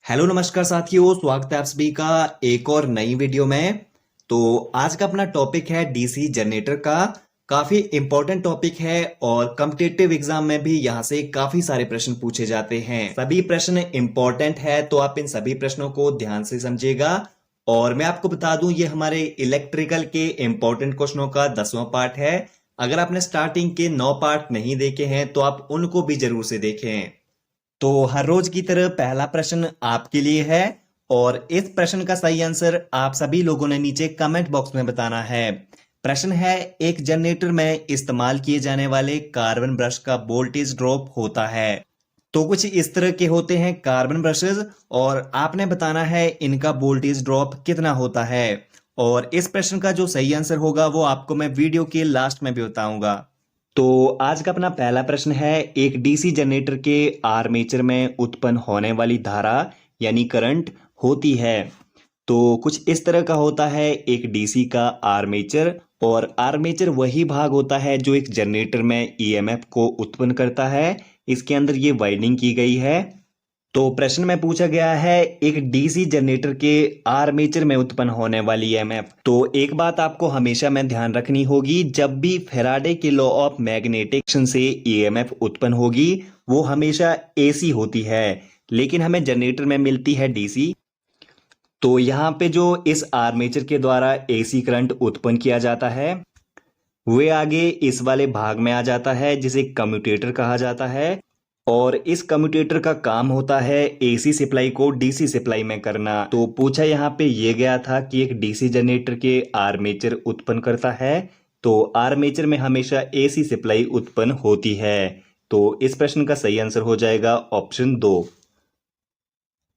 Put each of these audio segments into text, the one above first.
Hello नमस्कार साथियों, स्वागत है आप सभी का एक और नई वीडियो में। तो आज का अपना टॉपिक है डीसी जनरेटर का। काफी इंपॉर्टेंट टॉपिक है और कॉम्पिटिटिव एग्जाम में भी यहाँ से काफी सारे प्रश्न पूछे जाते हैं। सभी प्रश्न इंपॉर्टेंट है, तो आप इन सभी प्रश्नों को ध्यान से समझिएगा। और मैं आपको बता दूं, ये हमारे इलेक्ट्रिकल के इंपॉर्टेंट क्वेश्चनों का 10वां पार्ट है। अगर आपने स्टार्टिंग के 9 पार्ट नहीं देखे हैं तो आप उनको भी जरूर से देखें। तो हर रोज की तरह पहला प्रश्न आपके लिए है और इस प्रश्न का सही आंसर आप सभी लोगों ने नीचे कमेंट बॉक्स में बताना है। प्रश्न है, एक जनरेटर में इस्तेमाल किए जाने वाले कार्बन ब्रश का वोल्टेज ड्रॉप होता है। तो कुछ इस तरह के होते हैं कार्बन ब्रशेस और आपने बताना है इनका वोल्टेज ड्रॉप कितना होता है। और इस प्रश्न का जो सही आंसर होगा वो आपको मैं वीडियो के लास्ट में भी बताऊंगा। तो आज का अपना पहला प्रश्न है, एक डीसी जनरेटर के आर्मेचर में उत्पन्न होने वाली धारा यानी करंट होती है। तो कुछ इस तरह का होता है एक डीसी का आर्मेचर, और आर्मेचर वही भाग होता है जो एक जनरेटर में ईएमएफ को उत्पन्न करता है। इसके अंदर ये वाइंडिंग की गई है। तो प्रश्न में पूछा गया है एक डीसी जनरेटर के आर्मेचर में उत्पन्न होने वाली ईएमएफ। तो एक बात आपको हमेशा में ध्यान रखनी होगी, जब भी फैराडे के लॉ ऑफ मैग्नेटिक एक्शन से ईएमएफ उत्पन्न होगी वो हमेशा एसी होती है, लेकिन हमें जनरेटर में मिलती है डीसी। तो यहाँ पे जो इस आर्मेचर के द्वारा एसी करंट उत्पन्न किया जाता है वे आगे इस वाले भाग में आ जाता है जिसे कम्यूटेटर कहा जाता है। और इस कम्यूटेटर का काम होता है एसी सप्लाई को डीसी सप्लाई में करना। तो पूछा यहाँ पे ये गया था कि एक डीसी जनरेटर के आर्मेचर उत्पन्न करता है, तो आर्मेचर में हमेशा एसी सप्लाई उत्पन्न होती है। तो इस प्रश्न का सही आंसर हो जाएगा ऑप्शन 2।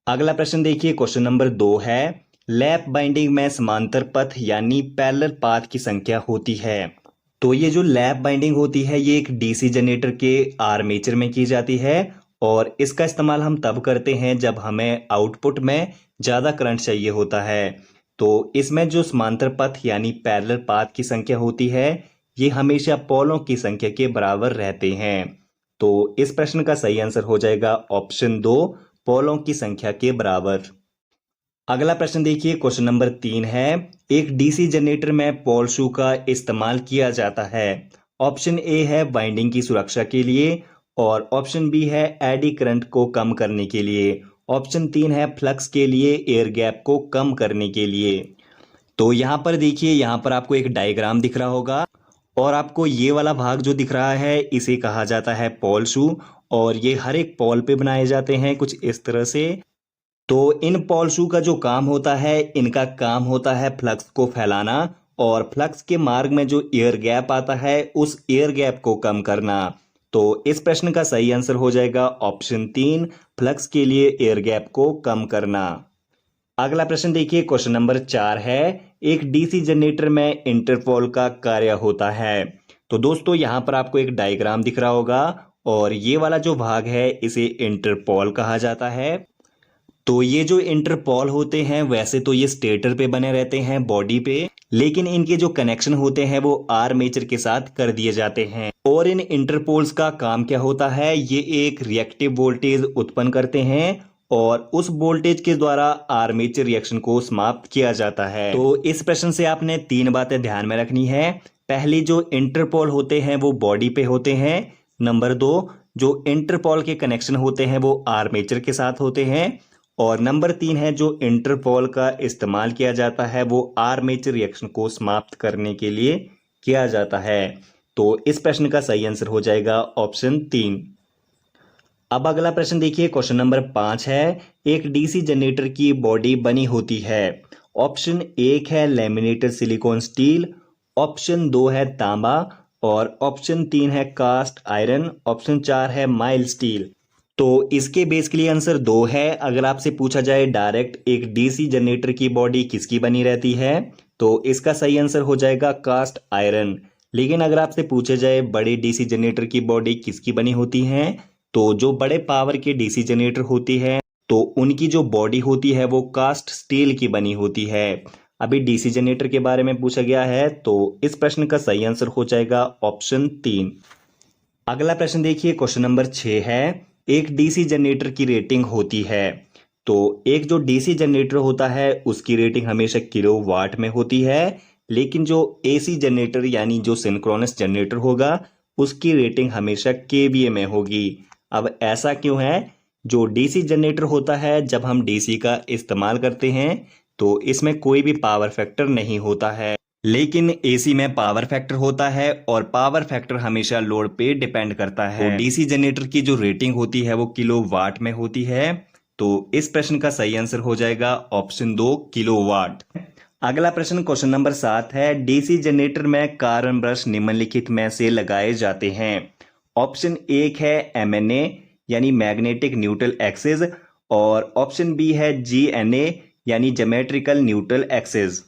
अगला प्रश्न देखिए, क्वेश्चन नंबर 2 है, लैप बाइंडिंग में समांतर पथ यानी पैरेलल पाथ की संख्या होती है। तो ये जो लैप बाइंडिंग होती है ये एक डीसी जनरेटर के आर्मेचर में की जाती है और इसका इस्तेमाल हम तब करते हैं जब हमें आउटपुट में ज़्यादा करंट चाहिए होता है। तो इसमें जो समांतर पथ यानी पैरेलल पाथ की संख्या होती है ये हमेशा पोलों की संख्या के बराबर रहते हैं। तो इस प्रश्न का सही आंसर हो जाएगा ऑप्शन 2, पोलों की संख्या के बराबर। अगला प्रश्न देखिए, क्वेश्चन नंबर 3 है, एक डीसी जनरेटर में पोल शू का इस्तेमाल किया जाता है। ऑप्शन ए है बाइंडिंग की सुरक्षा के लिए, और ऑप्शन बी है एडी करंट को कम करने के लिए, ऑप्शन 3 है फ्लक्स के लिए, एयर गैप को कम करने के लिए। तो यहाँ पर देखिए, यहाँ पर आपको एक डायग्राम दिख रहा होगा और आपको ये वाला भाग जो दिख रहा है इसे कहा जाता है पोल शू, और ये हर एक पोल पे बनाए जाते हैं कुछ इस तरह से। तो इन पोल शू का जो काम होता है, इनका काम होता है फ्लक्स को फैलाना और फ्लक्स के मार्ग में जो एयर गैप आता है उस एयर गैप को कम करना। तो इस प्रश्न का सही आंसर हो जाएगा ऑप्शन 3, फ्लक्स के लिए एयर गैप को कम करना। अगला प्रश्न देखिए, क्वेश्चन नंबर 4 है, एक डीसी जनरेटर में इंटरपोल का कार्य होता है। तो दोस्तों यहाँ पर आपको एक डायग्राम दिख रहा होगा और ये वाला जो भाग है इसे इंटरपोल कहा जाता है। तो ये जो इंटरपोल होते हैं वैसे तो ये स्टेटर पे बने रहते हैं बॉडी पे, लेकिन इनके जो कनेक्शन होते हैं वो आर्मेचर के साथ कर दिए जाते हैं। और इन इंटरपोल्स का काम क्या होता है, ये एक रिएक्टिव वोल्टेज उत्पन्न करते हैं और उस वोल्टेज के द्वारा आर्मेचर रिएक्शन को समाप्त किया जाता है। तो इस प्रश्न से आपने 3 बातें ध्यान में रखनी है। पहली, जो इंटरपोल होते हैं वो बॉडी पे होते हैं। नंबर 2, जो इंटरपोल के कनेक्शन होते हैं वो आर्मेचर के साथ होते हैं। और नंबर 3 है, जो इंटरपोल का इस्तेमाल किया जाता है वो आर्मेचर रिएक्शन को समाप्त करने के लिए किया जाता है। तो इस प्रश्न का सही आंसर हो जाएगा ऑप्शन 3। अब अगला प्रश्न देखिए, क्वेश्चन नंबर 5 है, एक डीसी जनरेटर की बॉडी बनी होती है। ऑप्शन 1 है लेमिनेटेड सिलिकॉन स्टील, ऑप्शन 2 है तांबा, और ऑप्शन 3 है कास्ट आयरन, ऑप्शन 4 है माइल्ड स्टील। तो इसके बेसिकली आंसर 2 है। अगर आपसे पूछा जाए डायरेक्ट एक डीसी जनरेटर की बॉडी किसकी बनी रहती है तो इसका सही आंसर हो जाएगा कास्ट आयरन। लेकिन अगर आपसे पूछा जाए बड़े डीसी जनरेटर की बॉडी किसकी बनी होती है तो जो बड़े पावर के डीसी जनरेटर होती है तो उनकी जो बॉडी होती है वो कास्ट स्टील की बनी होती है। अभी डीसी जनरेटर के बारे में पूछा गया है तो इस प्रश्न का सही आंसर हो जाएगा ऑप्शन 3। अगला प्रश्न देखिए, क्वेश्चन नंबर 6 है, एक डीसी जनरेटर की रेटिंग होती है। तो एक जो डीसी जनरेटर होता है उसकी रेटिंग हमेशा किलोवाट में होती है, लेकिन जो एसी जनरेटर यानी जो सिंक्रोनस जनरेटर होगा उसकी रेटिंग हमेशा केवीए में होगी। अब ऐसा क्यों है? जो डीसी जनरेटर होता है जब हम डीसी का इस्तेमाल करते हैं तो इसमें कोई भी पावर फैक्टर नहीं होता है, लेकिन एसी में पावर फैक्टर होता है और पावर फैक्टर हमेशा लोड पे डिपेंड करता है। तो डीसी जनरेटर की जो रेटिंग होती है वो किलोवाट में होती है। तो इस प्रश्न का सही आंसर हो जाएगा ऑप्शन 2 किलोवाट। अगला प्रश्न क्वेश्चन नंबर 7 है, डीसी जनरेटर में कार्बन ब्रश निम्नलिखित में से लगाए जाते हैं। ऑप्शन 1 है एमएनए यानी मैग्नेटिक न्यूट्रल एक्सिस, और ऑप्शन बी है जीएनए यानी ज्योमेट्रिकल न्यूट्रल एक्सिस।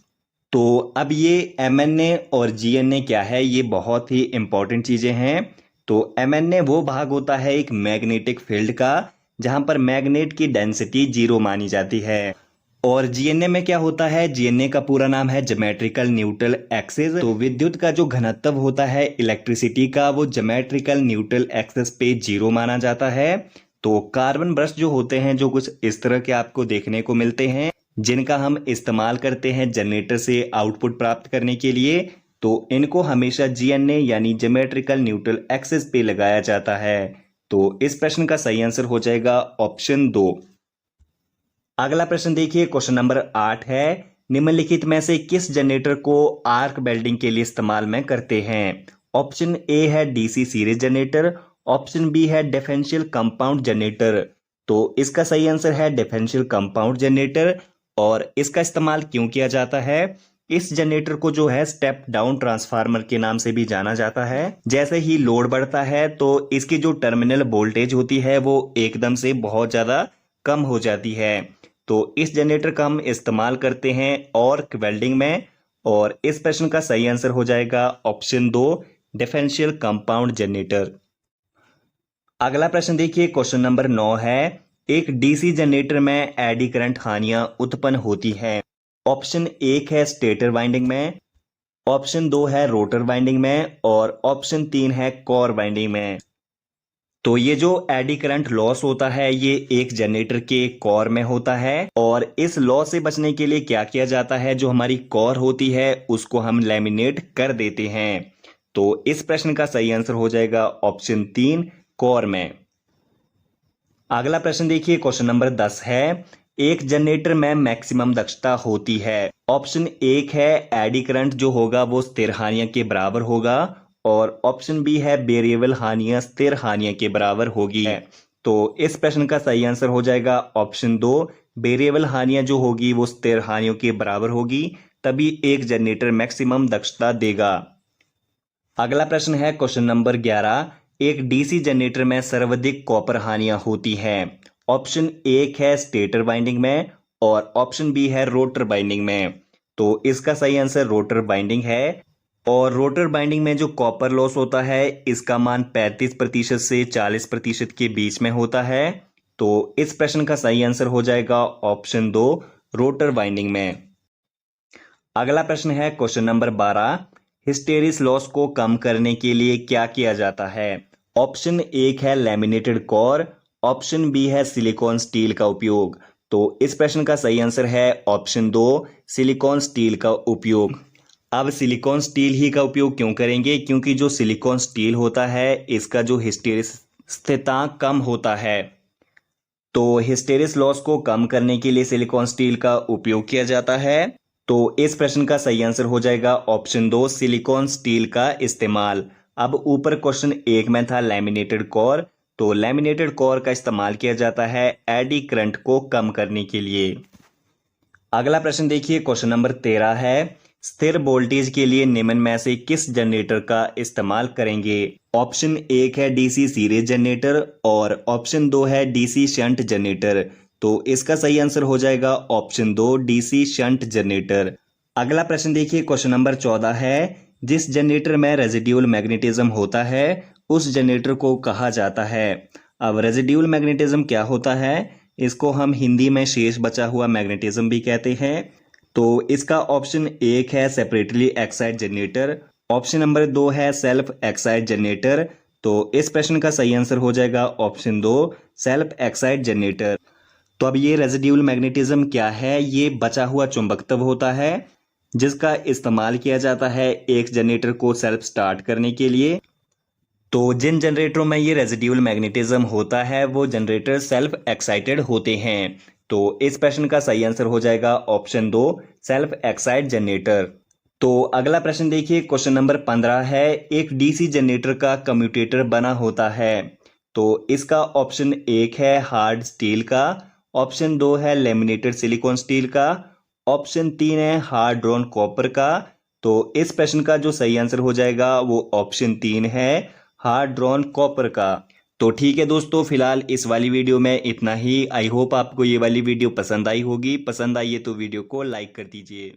तो अब ये एमएनए और जीएनए क्या है, ये बहुत ही इंपॉर्टेंट चीजें हैं। तो एमएनए वो भाग होता है एक मैग्नेटिक फील्ड का जहां पर मैग्नेट की डेंसिटी 0 मानी जाती है, और जीएनए में क्या होता है, जीएनए का पूरा नाम है ज्योमेट्रिकल न्यूट्रल एक्सिस। तो विद्युत का जो घनत्व होता है इलेक्ट्रिसिटी का वो ज्योमेट्रिकल न्यूट्रल एक्सिस पे 0 माना जाता है। तो कार्बन ब्रश जो होते हैं जो कुछ इस तरह के आपको देखने को मिलते हैं, जिनका हम इस्तेमाल करते हैं जनरेटर से आउटपुट प्राप्त करने के लिए, तो इनको हमेशा जीएनए यानी ज्योमेट्रिकल न्यूट्रल एक्सिस पे लगाया जाता है। तो इस प्रश्न का सही आंसर हो जाएगा ऑप्शन 2। अगला प्रश्न देखिए, क्वेश्चन नंबर 8 है, निम्नलिखित में से किस जनरेटर को आर्क वेल्डिंग के लिए इस्तेमाल में करते हैं। ऑप्शन ए है DC series generator, option B है डिफरेंशियल कंपाउंड जनरेटर। तो इसका सही आंसर है डिफरेंशियल कंपाउंड जनरेटर। और इसका इस्तेमाल क्यों किया जाता है? इस जनरेटर को जो है स्टेप डाउन ट्रांसफार्मर के नाम से भी जाना जाता है। जैसे ही लोड बढ़ता है तो इसकी जो टर्मिनल वोल्टेज होती है वो एकदम से बहुत ज्यादा कम हो जाती है। तो इस जनरेटर का हम इस्तेमाल करते हैं आर्क वेल्डिंग में, और इस प्रश्न का सही आंसर हो जाएगा ऑप्शन 2 डिफरेंशियल कंपाउंड जनरेटर। अगला प्रश्न देखिए, क्वेश्चन नंबर 9 है, एक डीसी जनरेटर में एडी करंट हानियां उत्पन्न होती हैं। ऑप्शन 1 है स्टेटर वाइंडिंग में, ऑप्शन 2 है रोटर वाइंडिंग में, और ऑप्शन 3 है कोर वाइंडिंग में। तो ये जो एडी करंट लॉस होता है ये एक जनरेटर के कोर में होता है, और इस लॉस से बचने के लिए क्या किया जाता है, जो हमारी कोर होती है उसको हम लैमिनेट कर देते हैं। तो इस प्रश्न का सही आंसर हो जाएगा ऑप्शन 3 कोर में। अगला प्रश्न देखिए, क्वेश्चन नंबर 10 है, एक जनरेटर में मैक्सिमम दक्षता होती है। ऑप्शन 1 है एडी करंट जो होगा वो स्थिर हानियों के बराबर होगा, और ऑप्शन बी है वेरिएबल हानियां स्थिर हानियों के बराबर होगी। तो इस प्रश्न का सही आंसर हो जाएगा ऑप्शन 2 वेरिएबल हानियां जो होगी वो स्थिर हानियों के बराबर होगी, तभी एक जनरेटर मैक्सिमम दक्षता देगा। अगला प्रश्न है क्वेश्चन नंबर 11, एक डीसी जनरेटर में सर्वाधिक कॉपर हानियां होती हैं। ऑप्शन 1 है स्टेटर वाइंडिंग में, और ऑप्शन बी है रोटर वाइंडिंग में। तो इसका सही आंसर रोटर वाइंडिंग है, और रोटर बाइंडिंग में जो कॉपर लॉस होता है इसका मान 35% से 40% के बीच में होता है। तो इस प्रश्न का सही आंसर हो जाएगा ऑप्शन 2 रोटर बाइंडिंग में। अगला प्रश्न है क्वेश्चन नंबर 12, हिस्टेरिस लॉस को कम करने के लिए क्या किया जाता है। ऑप्शन 1 है लैमिनेटेड कोर, ऑप्शन बी है सिलिकॉन स्टील का उपयोग। तो इस प्रश्न का सही आंसर है ऑप्शन 2 सिलिकॉन स्टील का उपयोग। अब सिलिकॉन स्टील ही का उपयोग क्यों करेंगे, क्योंकि जो सिलिकॉन स्टील होता है इसका जो हिस्टेरिस स्थिरांक कम होता है। तो हिस्टेरिस लॉस को कम करने के लिए सिलिकॉन स्टील का उपयोग किया जाता है। तो इस प्रश्न का सही आंसर हो जाएगा ऑप्शन 2 सिलिकॉन स्टील का इस्तेमाल। अब ऊपर क्वेश्चन 1 में था लैमिनेटेड कोर, तो लैमिनेटेड कोर का इस्तेमाल किया जाता है एडी करंट को कम करने के लिए। अगला प्रश्न देखिए, क्वेश्चन नंबर 13 है, स्थिर वोल्टेज के लिए निम्न में से किस जनरेटर का इस्तेमाल करेंगे। ऑप्शन 1 है डीसी सीरीज जनरेटर, और ऑप्शन 2 है डीसी शंट जनरेटर। तो इसका सही आंसर हो जाएगा ऑप्शन 2 डीसी शंट जनरेटर। अगला प्रश्न देखिए, क्वेश्चन नंबर 14 है, जिस जनरेटर में रेजिड्यूल मैग्नेटिज्म होता है उस जनरेटर को कहा जाता है। अब रेजिड्यूल मैग्नेटिज्म क्या होता है, इसको हम हिंदी में शेष बचा हुआ मैग्नेटिज्म भी कहते हैं। तो इसका ऑप्शन 1 है separately excite generator, option number 2 है सेल्फ एक्साइट जनरेटर। तो इस प्रश्न का सही आंसर हो जाएगा ऑप्शन 2 सेल्फ एक्साइट जनरेटर। तो अब ये रेजिड्यूल मैग्नेटिज्म क्या है? ये बचा हुआ चुंबकत्व होता है जिसका इस्तेमाल किया जाता है एक जनरेटर को सेल्फ स्टार्ट करने के लिए। तो जिन जनरेटरों में ये रेजिड्यूल मैग्नेटिज्म होता है वो जनरेटर सेल्फ एक्साइटेड होते हैं। तो इस प्रश्न का सही आंसर हो जाएगा ऑप्शन 2, सेल्फ एक्साइट जनरेटर। तो अगला प्रश्न देखिए, क्वेश्चन नंबर 15 है, एक डीसी जनरेटर का कम्यूटेटर बना होता है। तो इसका ऑप्शन 1 है हार्ड स्टील का, ऑप्शन 2 है लेमिनेटेड सिलिकॉन स्टील का, ऑप्शन 3 है हार्ड ड्रॉन कॉपर का। तो इस प्रश्न का जो सही आंसर हो जाएगा वो ऑप्शन 3 है, हार्ड ड्रॉन कॉपर का। तो ठीक है दोस्तों, फिलहाल इस वाली वीडियो में इतना ही। आई होप आपको ये वाली वीडियो पसंद आई होगी। पसंद आई है तो वीडियो को लाइक कर दीजिए।